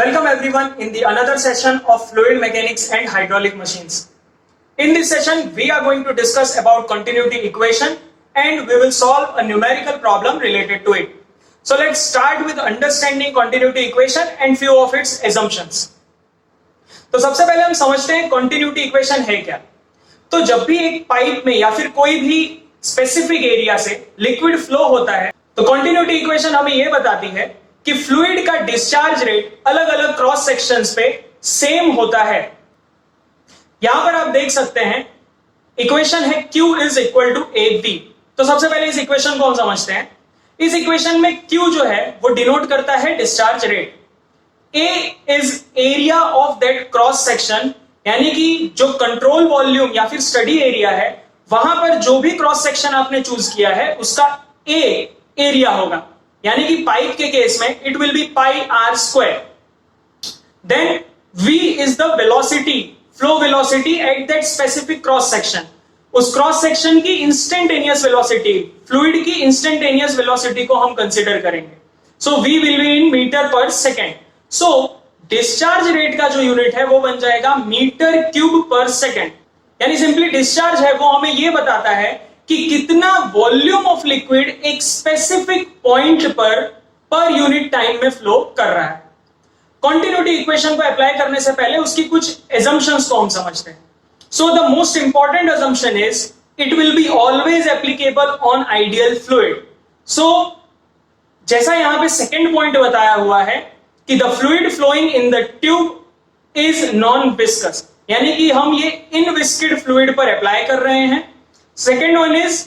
Welcome everyone in the another session of fluid mechanics and hydraulic machines. In this session, we are going to discuss about continuity equation and we will solve a numerical problem related to it. So let's start with understanding continuity equation and few of its assumptions. तो सबसे पहले हम समझते हैं continuity equation है क्या. तो जब भी एक पाइप में या फिर कोई भी स्पेसिफिक एरिया से लिक्विड फ्लो होता है तो continuity equation हमें यह बताती है कि फ्लूइड का डिस्चार्ज रेट अलग अलग क्रॉस सेक्शंस पे सेम होता है. यहां पर आप देख सकते हैं इक्वेशन है Q is equal to AV. तो सबसे पहले इस इक्वेशन को हम समझते हैं. इस इक्वेशन में Q जो है वो डिनोट करता है discharge rate. A is area of that cross section, यानी कि जो कंट्रोल वॉल्यूम या फिर स्टडी एरिया है वहां पर जो भी क्रॉस सेक्शन आपने चूज किया है उसका A एरिया होगा, यानी कि पाइप के केस में it will be pi r square. Then V is the velocity, flow velocity at that specific cross section. उस क्रॉस सेक्शन की इंस्टेंटेनियस वेलोसिटी, फ्लूइड की इंस्टेंटेनियस वेलोसिटी को हम कंसीडर करेंगे. So V will be in metre per second. So discharge rate का जो unit है वो बन जाएगा मीटर क्यूब पर सेकेंड. यानी सिंपली डिस्चार्ज है वो हमें ये बताता है कि कितना वॉल्यूम ऑफ लिक्विड एक specific point per unit time में फ्लो कर रहा है. कॉन्टिन्यूटी इक्वेशन को अप्लाई करने से पहले उसकी कुछ एजम्पशंस को हम समझते हैं. So the most important assumption is it will be always applicable on ideal fluid. So जैसा यहां पे सेकेंड पॉइंट बताया हुआ है कि the fluid flowing in the tube is non viscous, यानी कि हम ये इनविस्किड फ्लूइड पर अप्लाई कर रहे हैं. Second one is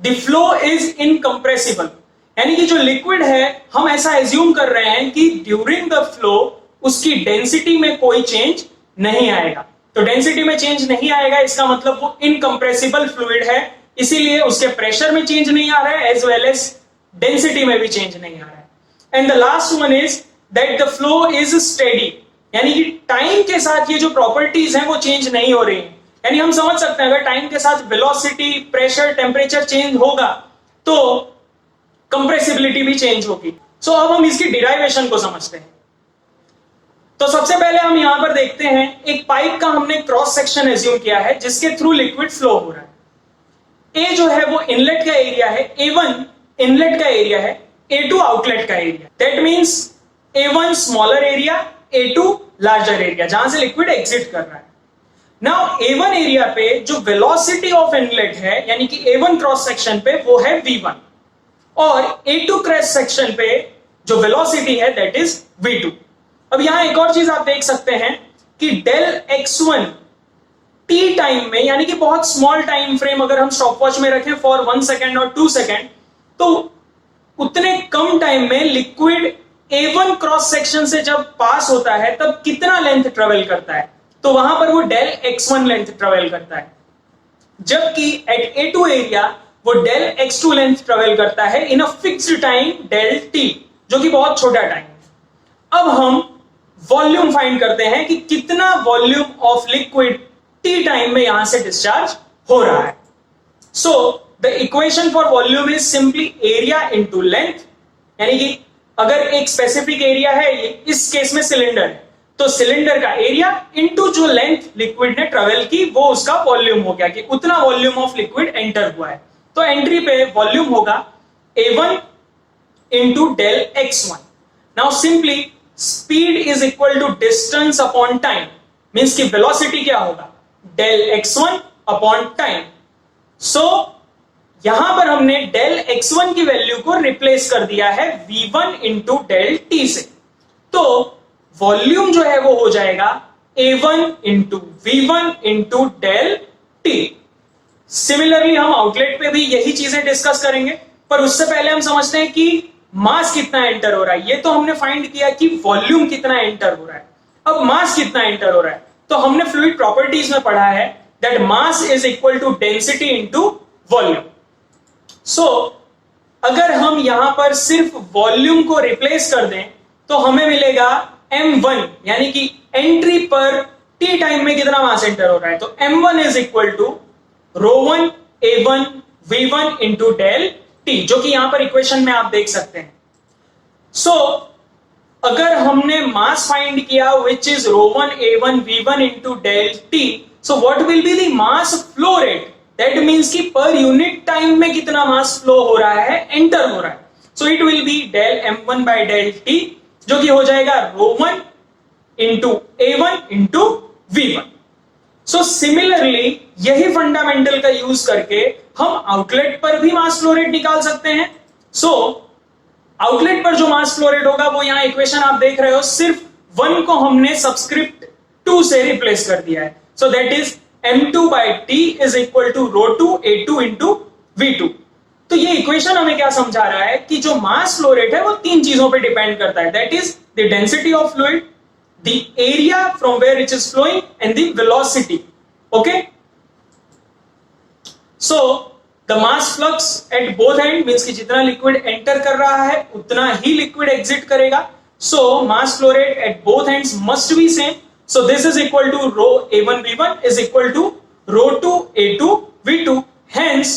the flow is incompressible, यानी कि जो लिक्विड है हम ऐसा एज्यूम कर रहे हैं कि ड्यूरिंग द फ्लो उसकी डेंसिटी में कोई चेंज नहीं आएगा. तो डेंसिटी में चेंज नहीं आएगा इसका मतलब वो इनकंप्रेसिबल फ्लूइड है, इसीलिए उसके प्रेशर में चेंज नहीं आ रहा है एज वेल एज डेंसिटी में भी चेंज नहीं आ रहा है. And the last one is that the flow is steady, यानी कि टाइम के साथ ये जो प्रॉपर्टीज हैं वो चेंज नहीं हो रही हैं. यानी हम समझ सकते हैं अगर टाइम के साथ वेलोसिटी, प्रेशर, टेम्परेचर चेंज होगा तो कंप्रेसिबिलिटी भी चेंज होगी. सो अब हम इसकी डिराइवेशन को समझते हैं. तो सबसे पहले हम यहां पर देखते हैं एक पाइप का हमने क्रॉस सेक्शन एज्यूम किया है जिसके थ्रू लिक्विड फ्लो हो रहा है. ए जो है वो इनलेट का एरिया है, A1 इनलेट का एरिया है, A2 आउटलेट का area. That means A1 smaller area, A2 larger area जहां से लिक्विड एग्जिट कर रहा है. नाउ A1 एरिया पे जो वेलोसिटी ऑफ इनलेट है यानी कि A1 क्रॉस सेक्शन पे वो है V1 और A2 क्रॉस सेक्शन पे जो वेलोसिटी है दैट इज V2. अब यहां एक और चीज आप देख सकते हैं कि डेल x1 t टाइम में, यानी कि बहुत स्मॉल टाइम फ्रेम अगर हम स्टॉपवॉच में रखें फॉर 1 सेकेंड और 2 सेकेंड, तो उतने कम टाइम में लिक्विड A1 क्रॉस सेक्शन से जब पास होता है तब कितना लेंथ ट्रेवल करता है, तो वहां पर वो डेल x1 लेंथ ट्रेवल करता है. जबकि एट A2 एरिया वो डेल x2 लेंथ ट्रेवल करता है in a fixed time del t, जो कि बहुत छोटा टाइम है. अब हम वॉल्यूम फाइंड करते हैं कि कितना volume of liquid t time में यहां से डिस्चार्ज हो रहा है. So the equation for volume is simply area into length, यानी कि अगर एक स्पेसिफिक एरिया है, इस केस में सिलेंडर है, तो सिलेंडर का एरिया इनटू जो लेंथ लिक्विड ने ट्रेवल की वो उसका वॉल्यूम हो गया कि उतना वॉल्यूम ऑफ लिक्विड एंटर हुआ है. तो एंट्री पे वॉल्यूम होगा A1 into del x1. Now simply speed is equal to distance upon time, means की वेलोसिटी क्या होगा डेल x1 अपॉन टाइम. सो यहां पर हमने डेल x1 की वैल्यू को रिप्लेस कर दिया है V1 इंटू डेल t से. तो वॉल्यूम जो है वो हो जाएगा A1 into V1 into del t. Similarly हम आउटलेट पे भी यही चीजें डिस्कस करेंगे, पर उससे पहले हम समझते हैं कि मास कितना एंटर हो रहा है. ये तो हमने फाइंड किया कि वॉल्यूम कितना एंटर हो रहा है. अब मास कितना एंटर हो रहा है, तो हमने फ्लूइड प्रॉपर्टीज में पढ़ा है that mass is equal to density into volume. So अगर हम यहां पर सिर्फ वॉल्यूम को रिप्लेस कर दें तो हमें मिलेगा M1, यानी कि एंट्री पर t टाइम में कितना मास एंटर हो रहा है. तो M1 is equal to ρ1 A1 V1 into del t, जो कि यहां पर इक्वेशन में आप देख सकते हैं. सो अगर हमने मास फाइंड किया which is ρ1 a1 v1 into del t, so what will be the mass flow rate? That means कि पर यूनिट टाइम में कितना मास फ्लो हो रहा है, एंटर हो रहा है. So it will be del m1 by del t, जो कि हो जाएगा ρ1 into a1 into v1. So similarly यही फंडामेंटल का यूज करके हम आउटलेट पर भी मास फ्लो रेट निकाल सकते हैं. So आउटलेट पर जो मास फ्लो रेट होगा वो यहां इक्वेशन आप देख रहे हो, सिर्फ 1 को हमने सबस्क्रिप्ट 2 से रिप्लेस कर दिया है. So that is m2 by t is equal to ρ2 a2 into v2. तो ये इक्वेशन हमें क्या समझा रहा है कि जो मास फ्लो रेट है वो 3 चीजों पे डिपेंड करता है. That is the density of fluid, the area from where it is flowing and the velocity. Okay, so the mass flux at both end means कि जितना लिक्विड एंटर कर रहा है उतना ही लिक्विड एग्जिट करेगा. So mass flow rate at both ends must be same. So this is equal to rho a1 v1 is equal to ρ2 a2 v2. Hence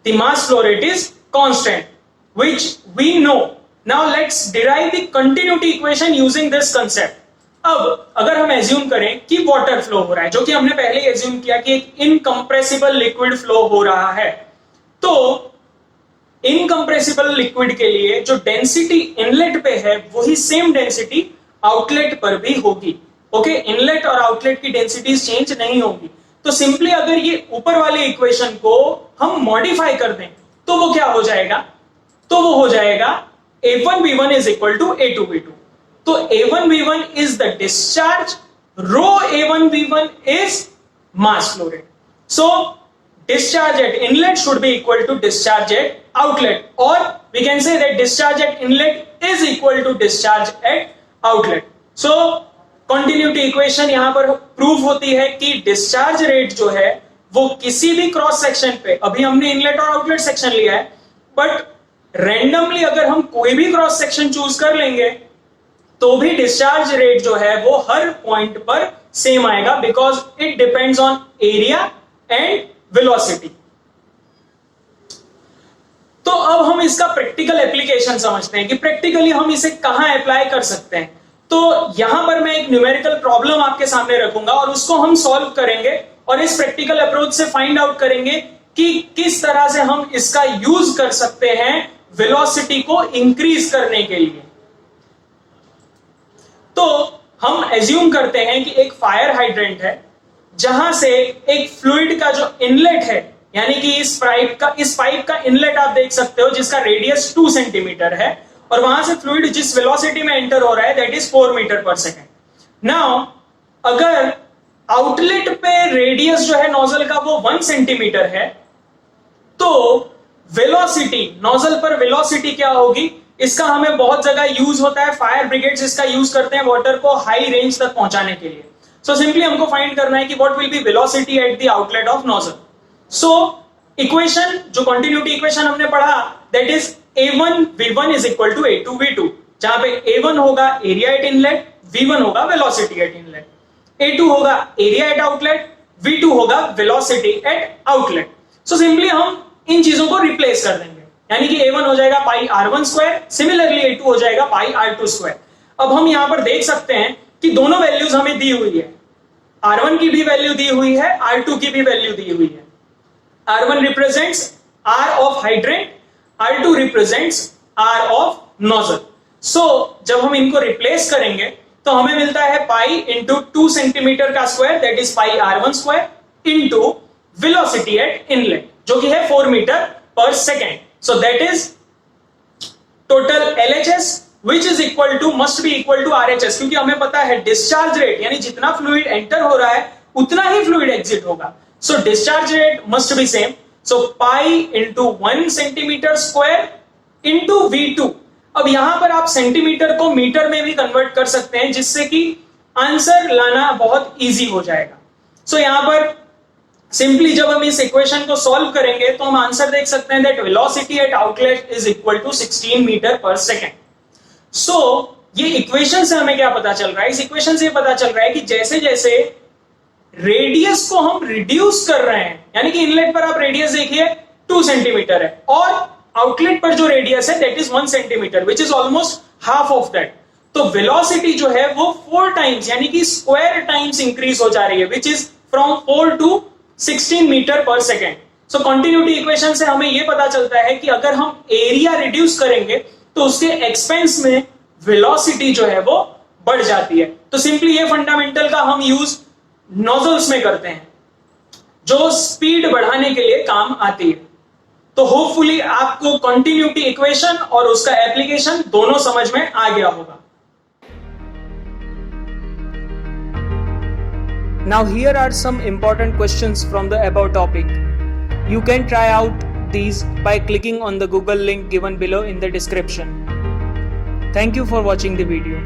the mass flow rate is constant, which we know. Now let's derive the continuity equation using this concept. अब अगर हम assume करें कि water flow हो रहा है, जो कि हमने पहले एज्यूम किया कि एक इनकंप्रेसिबल लिक्विड फ्लो हो रहा है, तो इनकंप्रेसिबल लिक्विड के लिए जो डेंसिटी इनलेट पे है वही सेम डेंसिटी आउटलेट पर भी होगी. ओके, इनलेट और आउटलेट की डेंसिटीज चेंज नहीं होगी. तो सिंपली अगर ये ऊपर वाले इक्वेशन को हम मॉडिफाई कर दें तो वो क्या हो जाएगा, तो वो हो जाएगा a1 v1 is equal to a2 v2. तो a1 v1 is the discharge, rho a1 v1 is mass flow rate. So discharge at inlet should be equal to discharge at outlet, or we can say that discharge at inlet is equal to discharge at outlet. So continuity equation यहां पर prove होती है कि discharge rate जो है वो किसी भी क्रॉस सेक्शन पे, अभी हमने इनलेट और आउटलेट सेक्शन लिया है, बट रैंडमली अगर हम कोई भी क्रॉस सेक्शन चूज कर लेंगे तो भी डिस्चार्ज रेट जो है वो हर पॉइंट पर सेम आएगा, because it depends on area and velocity. तो अब हम इसका प्रैक्टिकल एप्लीकेशन समझते हैं कि प्रैक्टिकली हम इसे कहां अप्लाई कर सकते हैं. तो यहां पर मैं एक न्यूमेरिकल प्रॉब्लम आपके सामने रखूंगा और उसको हम सॉल्व करेंगे और इस प्रैक्टिकल अप्रोच से फाइंड आउट करेंगे कि किस तरह से हम इसका यूज कर सकते हैं वेलोसिटी को इंक्रीज करने के लिए. तो हम एज्यूम करते हैं कि एक फायर हाइड्रेंट है जहां से एक फ्लूइड का जो इनलेट है, यानी कि इस पाइप का इनलेट आप देख सकते हो जिसका रेडियस 2 सेंटीमीटर है, और वहां से फ्लूइड जिस वेलोसिटी में एंटर हो रहा है that is 4 metre per second. Now अगर आउटलेट पे रेडियस जो है नोजल का वो 1 सेंटीमीटर है, तो वेलोसिटी, नोजल पर वेलोसिटी क्या होगी, इसका हमें बहुत जगह यूज होता है. फायर ब्रिगेड्स इसका यूज करते हैं वाटर को हाई रेंज तक पहुंचाने के लिए. सो सिंपली हमको फाइंड करना है कि what will be velocity at the outlet of nozzle. So equation, जो कंटिन्यूटी इक्वेशन हमने पढ़ा, that is a1 v1 is equal to a2 v2, जहां पे a1 होगा एरिया एट इनलेट, v1 होगा वेलोसिटी एट इनलेट, a2 होगा area at outlet, v2 होगा velocity at outlet. So simply हम इन चीजों को रिप्लेस कर देंगे, यानी कि a1 हो जाएगा पाई r1 स्क्वायर, सिमिलरली a2 हो जाएगा पाई r2 स्क्वायर. अब हम यहां पर देख सकते हैं कि दोनों वैल्यूज हमें दी हुई है, r1 की भी वैल्यू दी हुई है, r2 की भी वैल्यू दी हुई है. r1 represents r of hydrant, r2 represents r of nozzle. So जब हम इनको रिप्लेस करेंगे तो हमें मिलता है पाई इंटू 2 सेंटीमीटर का square, that is pi r1 square into velocity at inlet, जो कि है 4 metre per second. So that is total LHS which is equal to, must be equal to RHS, क्योंकि हमें पता है डिस्चार्ज रेट, यानी जितना फ्लूइड एंटर हो रहा है उतना ही फ्लूइड एग्जिट होगा. So discharge rate must be same. So pi into 1 centimetre square into V2. अब यहां पर आप सेंटीमीटर को मीटर में भी कन्वर्ट कर सकते हैं, जिससे कि आंसर लाना बहुत इजी हो जाएगा. So यहां पर सिंपली जब हम इस इक्वेशन को सॉल्व करेंगे तो हम आंसर देख सकते हैं that velocity at outlet is equal to 16 metre per second. So ये इक्वेशन से हमें क्या पता चल रहा है, इस इक्वेशन से पता चल रहा है कि जैसे जैसे रेडियस को हम रिड्यूस कर रहे हैं, यानी कि इनलेट पर आप रेडियस देखिए 2 सेंटीमीटर है और आउटलेट पर जो रेडियस है that is 1 centimetre, which is almost half of that. तो वेलोसिटी जो है वो 4 टाइम्स यानी कि स्क्वायर टाइम्स इंक्रीज हो जा रही है, which is from 4 to 16 metre per second. So continuity equation से हमें यह पता चलता है कि अगर हम एरिया रिड्यूस करेंगे तो उसके एक्सपेंस में वेलोसिटी जो है वो बढ़ जाती है. तो सिंपली ये फंडामेंटल का हम यूज नोजल्स में करते हैं जो स्पीड बढ़ाने के लिए काम आती है. तो होपफुली आपको कंटिन्यूटी इक्वेशन और उसका एप्लीकेशन दोनों समझ में आ गया होगा. Now here are some important questions from the above topic. You can try out these by clicking on the Google link given below in the description. Thank you for watching the video.